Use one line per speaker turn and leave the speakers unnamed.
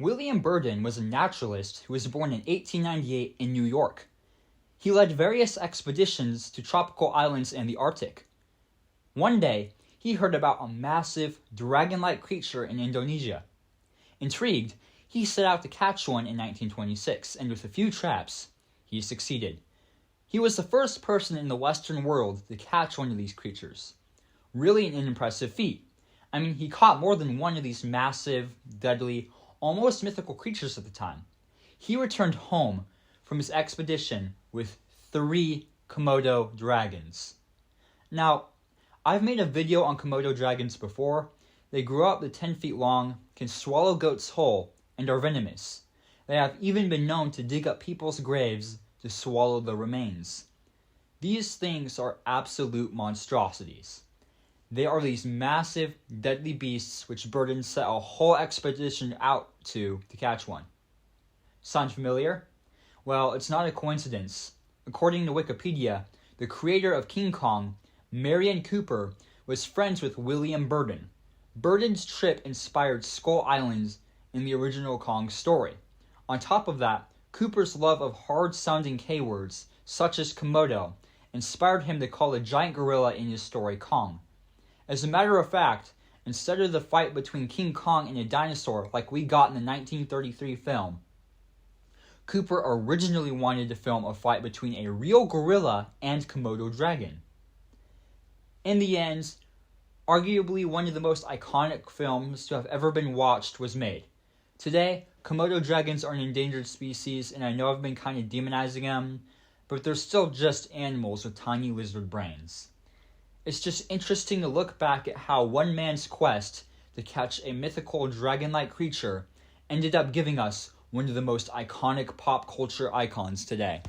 William Burden was a naturalist who was born in 1898 in New York. He led various expeditions to tropical islands and the Arctic. One day, he heard about a massive, dragon-like creature in Indonesia. Intrigued, he set out to catch one in 1926, and with a few traps, he succeeded. He was the first person in the Western world to catch one of these creatures. Really an impressive feat. I mean, he caught more than one of these massive, deadly, almost mythical creatures at the time. He returned home from his expedition with 3 Komodo dragons. Now, I've made a video on Komodo dragons before. They grow up to 10 feet long, can swallow goats whole, and are venomous. They have even been known to dig up people's graves to swallow the remains. These things are absolute monstrosities. They are these massive, deadly beasts which Burden set a whole expedition out to catch one. Sound familiar? Well, it's not a coincidence. According to Wikipedia, the creator of King Kong, Marion Cooper, was friends with William Burden. Burden's trip inspired Skull Island in the original Kong story. On top of that, Cooper's love of hard-sounding K-words, such as Komodo, inspired him to call a giant gorilla in his story Kong. As a matter of fact, instead of the fight between King Kong and a dinosaur like we got in the 1933 film, Cooper originally wanted to film a fight between a real gorilla and Komodo dragon. In the end, arguably one of the most iconic films to have ever been watched was made. Today, Komodo dragons are an endangered species, and I know I've been kind of demonizing them, but they're still just animals with tiny lizard brains. It's just interesting to look back at how one man's quest to catch a mythical dragon-like creature ended up giving us one of the most iconic pop culture icons today.